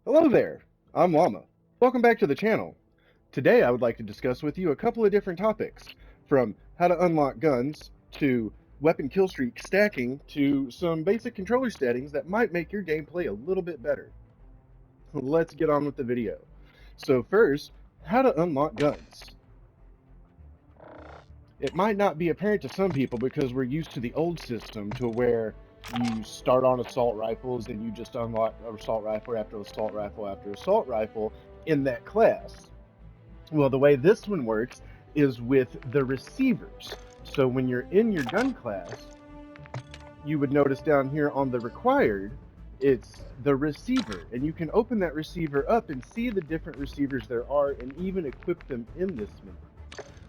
Hello there, I'm Llama. Welcome back to the channel. Today I would like to discuss with you a couple of different topics, from how to unlock guns, to weapon kill streak stacking, to some basic controller settings that might make your gameplay a little bit better. Let's get on with the video. So first, how to unlock guns. It might not be apparent to some people because we're used to the old system to where you start on assault rifles and you just unlock assault rifle after assault rifle after assault rifle in that class. Well, the way this one works is with the receivers. So when you're in your gun class, you would notice down here on the required, it's the receiver. And you can open that receiver up and see the different receivers there are and even equip them in this menu.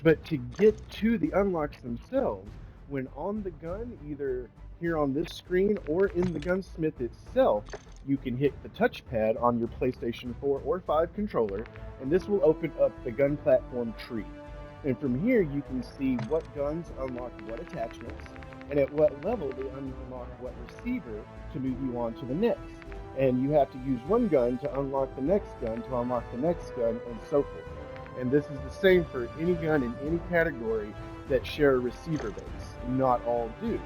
But to get to the unlocks themselves, when on the gun, either here on this screen or in the gunsmith itself, you can hit the touchpad on your PlayStation 4 or 5 controller, and this will open up the gun platform tree. And from here, you can see what guns unlock what attachments, and at what level they unlock what receiver to move you on to the next. And you have to use one gun to unlock the next gun, to unlock the next gun, and so forth. And this is the same for any gun in any category that share a receiver base. Not all do.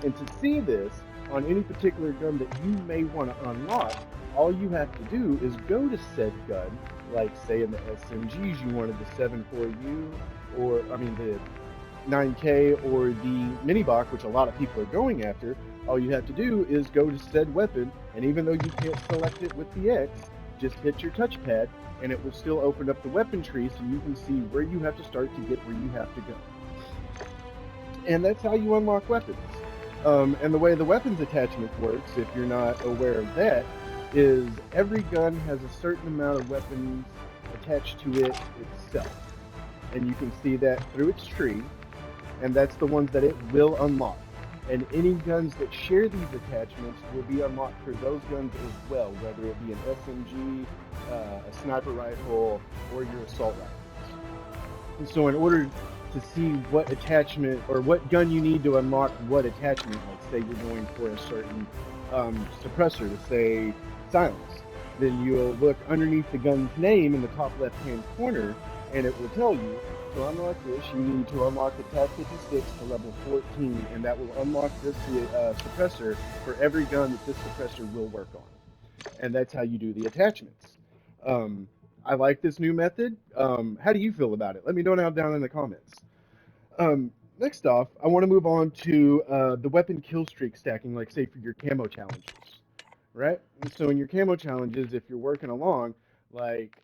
And to see this on any particular gun that you may want to unlock, all you have to do is go to said gun, like say in the SMGs you wanted the 7.4U, or I mean the 9K or the Minibach, which a lot of people are going after. All you have to do is go to said weapon, and even though you can't select it with the X, just hit your touchpad and it will still open up the weapon tree so you can see where you have to start to get where you have to go. And that's how you unlock weapons. And the way the weapons attachment works, if you're not aware of that, is every gun has a certain amount of weapons attached to it itself. And you can see that through its tree, and that's the ones that it will unlock. And any guns that share these attachments will be unlocked for those guns as well, whether it be an SMG, a sniper rifle, or your assault rifles. And so in order to see what attachment or what gun you need to unlock what attachment, like say you're going for a certain suppressor, to say silence, then you'll look underneath the gun's name in the top left hand corner, and it will tell you, to unlock this, you need to unlock the TAC 56 to level 14, and that will unlock this suppressor for every gun that this suppressor will work on. And that's how you do the attachments. I like this new method. How do you feel about it? Let me know down in the comments. Next off, I want to move on to the weapon kill streak stacking, like say for your camo challenges, right? And so in your camo challenges, if you're working along, like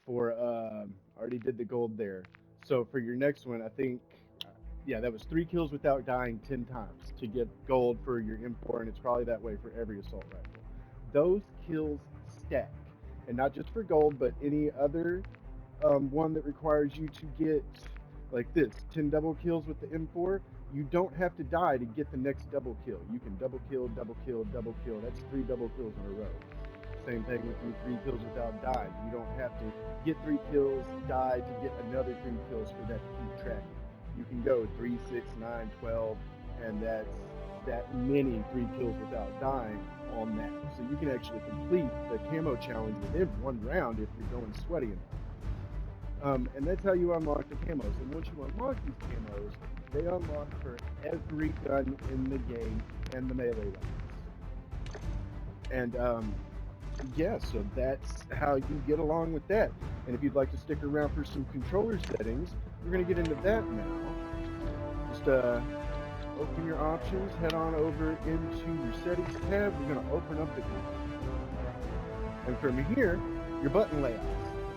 for I already did the gold there. So for your next one, I think, yeah, that was 3 kills without dying 10 times to get gold for your M4, and it's probably that way for every assault rifle. Those kills stack, and not just for gold, but any other one that requires you to get, like this, 10 double kills with the M4, you don't have to die to get the next double kill. You can double kill, double kill, double kill. That's 3 double kills in a row. Same thing with your 3 kills without dying. You don't have to get 3 kills, die to get another 3 kills for that to keep tracking. You can go 3, 6, 9, 12, and that's that many 3 kills without dying on that. So you can actually complete the camo challenge within 1 round if you're going sweaty enough. And that's how you unlock the camos. And once you unlock these camos, they unlock for every gun in the game and the melee weapons. And yeah, so that's how you get along with that. And if you'd like to stick around for some controller settings, we're going to get into that now. Just open your options, head on over into your settings tab. We're going to open up the group. And from here, your button layouts.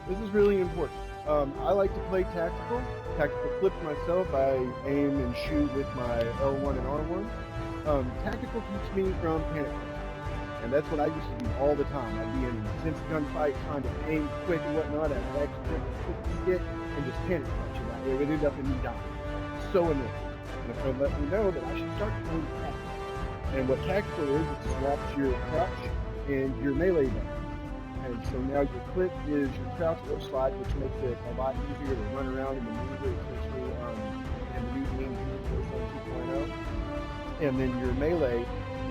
This is really important. I like to play tactical flip myself. I aim and shoot with my L1 and R1. Tactical keeps me from panic punching, and that's what I used to do all the time. I'd be in an intense gunfight trying to aim quick and whatnot, I'd actually click the stick and just panic punch, and it would end up in me dying. So annoying. And it's going to let me know that I should start playing tactical. And what tactical is, it swaps your crouch and your melee button. And so now your click is your crouch or slide, which makes it a lot easier to run around and maneuver, especially in the new game 2.0. And then your melee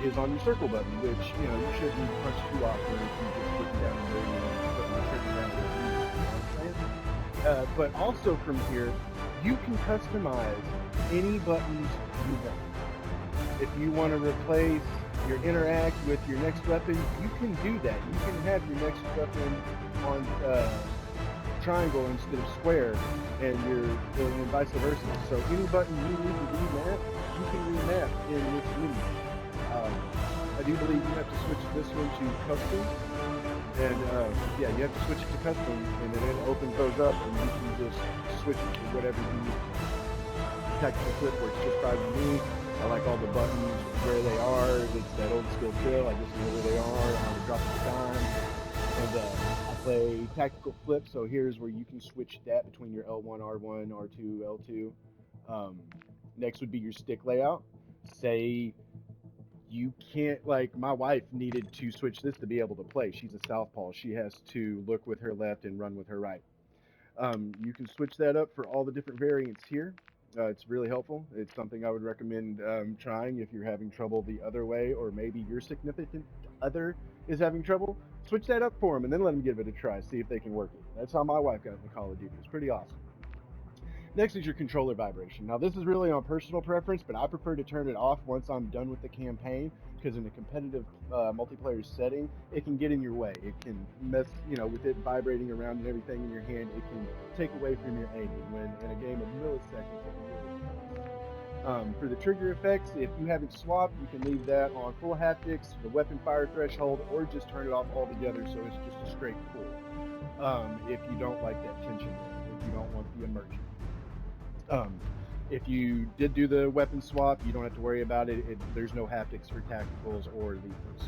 is on your circle button, which, you know, you shouldn't punch too often if you just get down and dirty and putting the trigger down with you know what I'm saying? But also from here, you can customize any buttons you want. If you want to replace your interact with your next weapon, you can do that. You can have your next weapon on triangle instead of square, and vice versa. So any button you need to remap, you can remap in this menu. I do believe you have to switch this one to custom, and yeah, you have to switch it to custom, and then it opens those up, and you can just switch it to whatever you need. Tactical flip works just fine with me. I like all the buttons where they are. It's that old school feel. I just know where they are on the drop of a dime. And I play tactical flip, so here's where you can switch that between your L1, R1, R2, L2. Next would be your stick layout. Say you can't, like my wife needed to switch this to be able to play. She's a southpaw. She has to look with her left and run with her right. You can switch that up for all the different variants here. It's really helpful. It's something I would recommend trying if you're having trouble the other way, or maybe your significant other is having trouble. Switch that up for them and then let them give it a try. See if they can work it. That's how my wife got into Call of Duty. It's pretty awesome. Next is your controller vibration. Now this is really on personal preference, but I prefer to turn it off once I'm done with the campaign, because in a competitive multiplayer setting, it can get in your way. It can mess, you know, with it vibrating around and everything in your hand, it can take away from your aiming when in a game of milliseconds. For the trigger effects, if you haven't swapped, you can leave that on full haptics, the weapon fire threshold, or just turn it off altogether so it's just a straight pull. If you don't like that tension, if you don't want the immersion. If you did do the weapon swap, you don't have to worry about it. There's no haptics for tacticals or lethals.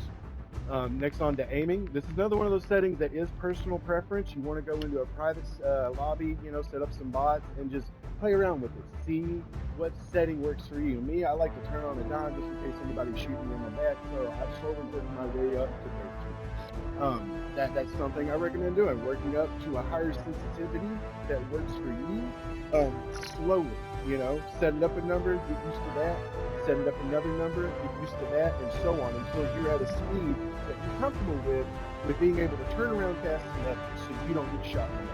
Next on to aiming. This is another one of those settings that is personal preference. You want to go into a private lobby, you know, set up some bots and just play around with it. See what setting works for you. Me, I like to turn on a dime just in case anybody's shooting me in the back, so I've slowly worked my way up to 13. That's something I recommend doing, working up to a higher sensitivity that works for you, slowly, you know, setting up a number, get used to that, setting up another number, get used to that, and so on until you're at a speed that you're comfortable with being able to turn around fast enough so you don't get shot in the back.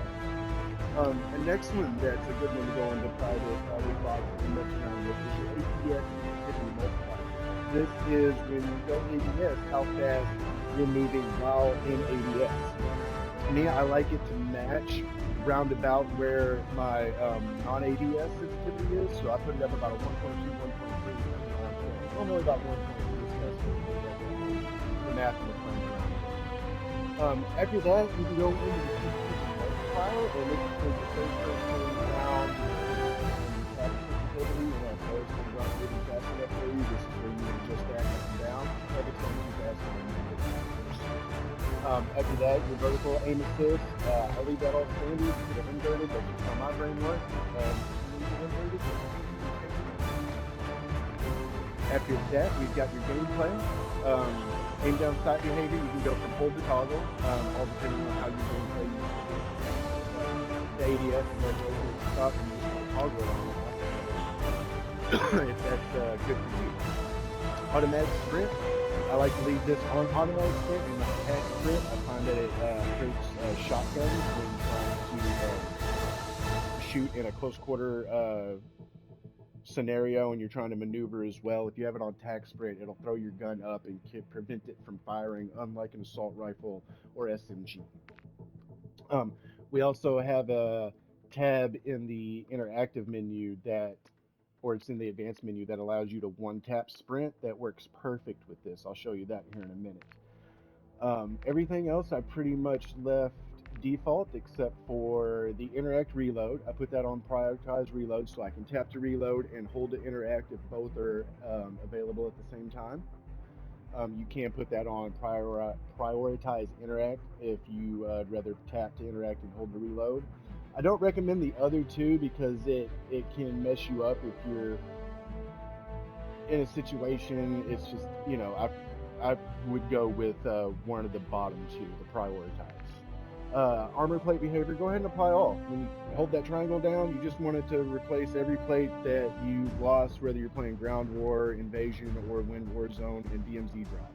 And next one that's a good one to go into private box and mess around with is your ADS activity multiplier. This is when you go ADS, how fast you're moving while in ADS. Me, I like it to match roundabout where my non-ADS sensitivity is, so I put it up about a 1.2, 1.3. Normally about 1.3 the math in the front. After that, you can go into the multiplier, and it can take the first person down the sensitivity, and that first can run really fast enough for you. This is where you adjust that up and down. If it's going too fast, then you get it. After that, your vertical aim assist, I leave that all standard, put it inverted, that's just how my brain works. After that, we've got your gameplay. Aim down sight behavior, you can go from hold to toggle, all depending on how your gameplay uses the ADS, and then go to stop and you just toggle it on if that's good for you. Automatic sprint. I like to leave this on automatic sprint and not attack sprint. I find that it hurts shotguns when trying to shoot in a close quarter scenario and you're trying to maneuver as well. If you have it on tac sprint, it'll throw your gun up and prevent it from firing, unlike an assault rifle or SMG. We also have a tab in the interactive menu or it's in the advanced menu that allows you to one-tap sprint that works perfect with this. I'll show you that here in a minute. Everything else I pretty much left default except for the interact reload. I put that on prioritize reload so I can tap to reload and hold to interact if both are available at the same time. You can put that on prioritize interact if you rather tap to interact and hold to reload. I don't recommend the other two because it can mess you up if you're in a situation. It's just, I would go with one of the bottom two, the prioritize. Armor plate behavior, go ahead and apply all. When you hold that triangle down, you just want it to replace every plate that you lost, whether you're playing Ground War, Invasion, or Wind War Zone, and DMZ drop.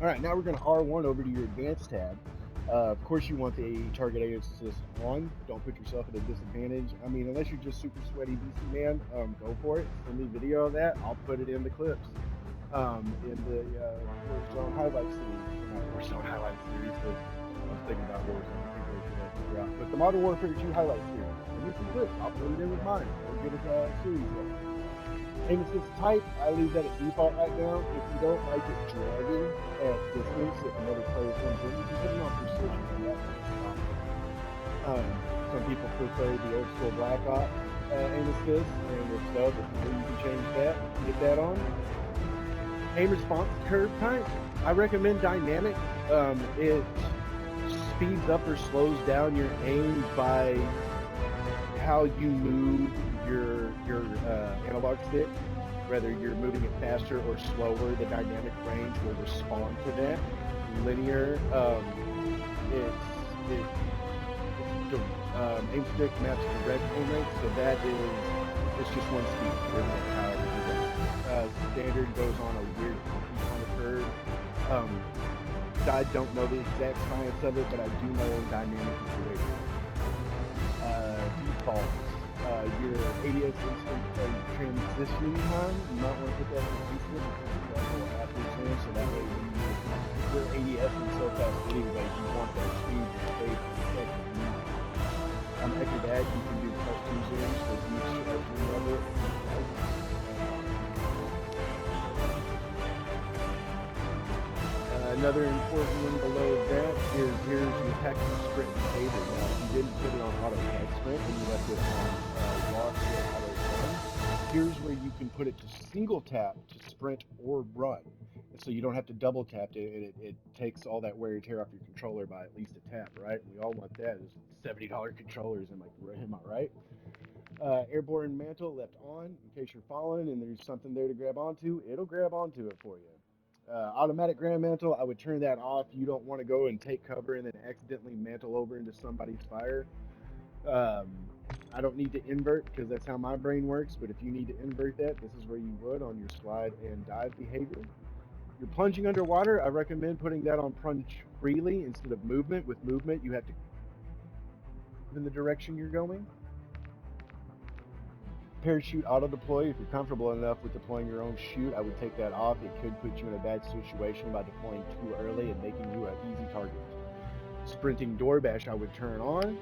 Alright, now we're going to R1 over to your Advanced tab. Of course you want the target assist on. Don't put yourself at a disadvantage. I mean, unless you're just super sweaty DC man, go for it. Send me video of that. I'll put it in the clips. In the Warzone highlight series. Not Warzone highlight series, but I was thinking about Warzone. I think we should figure out. But the Modern Warfare 2 highlight series. Send me some clips. I'll put it in with mine. We'll get a series going. Aim assist type, I leave that at default right now. If you don't like it dragging at distance, if another player comes in, you can put it on precision and that's some people prefer the old school Black Ops aim assist, and if so, you can change that, get that on. Aim response curve type, I recommend dynamic. It speeds up or slows down your aim by how you move your analog stick, whether you're moving it faster or slower, the dynamic range will respond to that. Linear, aim stick maps direct aim rate, so that is, it's just one speed. However you do that. Standard goes on a weird kind of curve. I don't know the exact science of it, but I do know dynamic is the way to go. Default. Your ADS instant transitioning time, you might want to put that in instant because that will after zoom, so that way when your ADS is so fast anyway, you want that speed to stay protected. After that, you can do plus 2 zooms for each zoom level. Another important one below that is here's your tactical sprint behavior. Now, if you didn't put it on auto tag sprint and you left it on walk or auto run, here's where you can put it to single tap to sprint or run. And so you don't have to double tap it. It takes all that wear and tear off your controller by at least a tap, right? We all want that. It's $70 controllers, am I right? Airborne mantle left on in case you're falling and there's something there to grab onto. It'll grab onto it for you. Automatic ground mantle, I would turn that off. You don't want to go and take cover and then accidentally mantle over into somebody's fire. I don't need to invert because that's how my brain works, but if you need to invert that, this is where you would on your slide and dive behavior. You're plunging underwater, I recommend putting that on plunge freely instead of movement. With movement, you have to in the direction you're going. Parachute auto deploy, if you're comfortable enough with deploying your own chute, I would take that off. It could put you in a bad situation by deploying too early and making you an easy target. Sprinting door bash, I would turn on.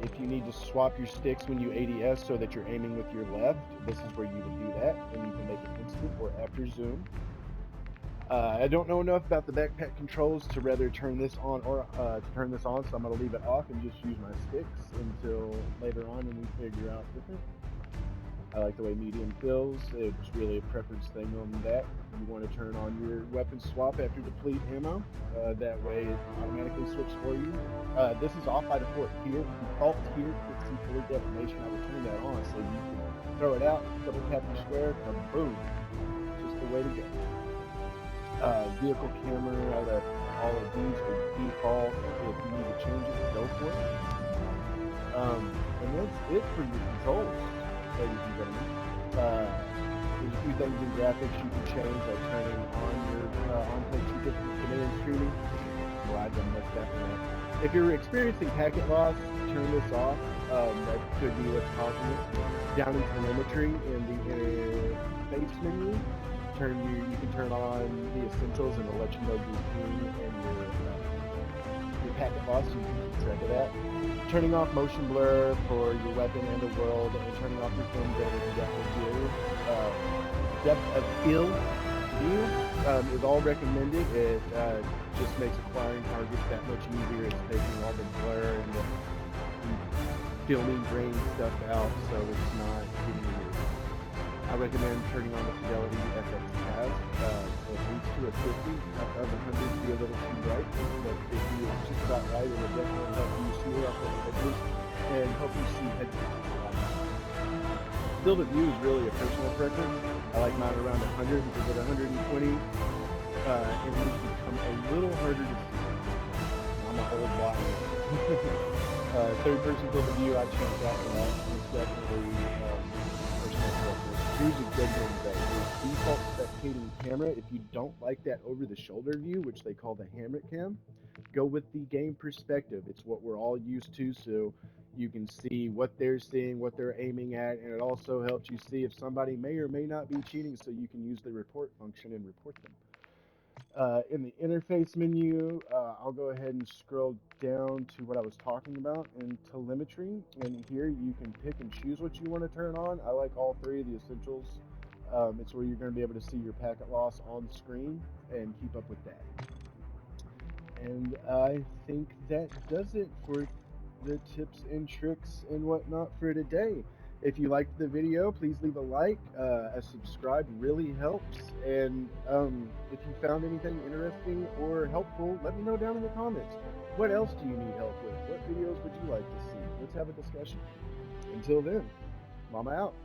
If you need to swap your sticks when you ADS so that you're aiming with your left, this is where you would do that, and you can make it instant or after zoom. I don't know enough about the backpack controls to rather turn this on or so I'm going to leave it off and just use my sticks until later on when we figure out different. I like the way medium feels. It's really a preference thing on that. You want to turn on your weapon swap after deplete ammo. That way it automatically switches for you. This is off by default here. Quick see forward detonation. I will turn that on so you can throw it out, double tap your square, and boom. Just the way to go. Vehicle camera, all of these are default. If you need to change it, go for it. And that's it for your controls, ladies and gentlemen. There's a few things in graphics you can change, like turning on your on-play command streaming. Well, I done messed that one up. If you're experiencing packet loss, turn this off. That could be what's causing it. Down in telemetry in the interface menu, you can turn on the essentials and it'll let you know your ping and your packet loss, so you can keep track of that. Turning off motion blur for your weapon and the world, and turning off your film grain and depth of view. Depth of field view is all recommended. It just makes acquiring targets that much easier. It's taking all the blur and the filming grain stuff out, so it's not getting in your I recommend turning on the fidelity FX has. It leads to a 50. Of 100 be a little too bright, but 50 is just about right. It will definitely help you smear up the edges and help you see headshots. Field of view is really a personal preference. I like mine around 100 because at 120, it will become a little harder to see. I'm a whole blind. Third person field of view, I changed that one up. It's definitely personal preference. Here's a good one though. There's default spectating camera. If you don't like that over the shoulder view, which they call the hammer cam, go with the game perspective. It's what we're all used to, so you can see what they're seeing, what they're aiming at, and it also helps you see if somebody may or may not be cheating, so you can use the report function and report them. In the interface menu, I'll go ahead and scroll down to what I was talking about in telemetry, and here you can pick and choose what you want to turn on. I like all three of the essentials. It's where you're going to be able to see your packet loss on screen and keep up with that. And I think that does it for the tips and tricks and whatnot for today. If you liked the video, please leave a like. A subscribe really helps. And if you found anything interesting or helpful, let me know down in the comments. What else do you need help with? What videos would you like to see? Let's have a discussion. Until then, Mama out.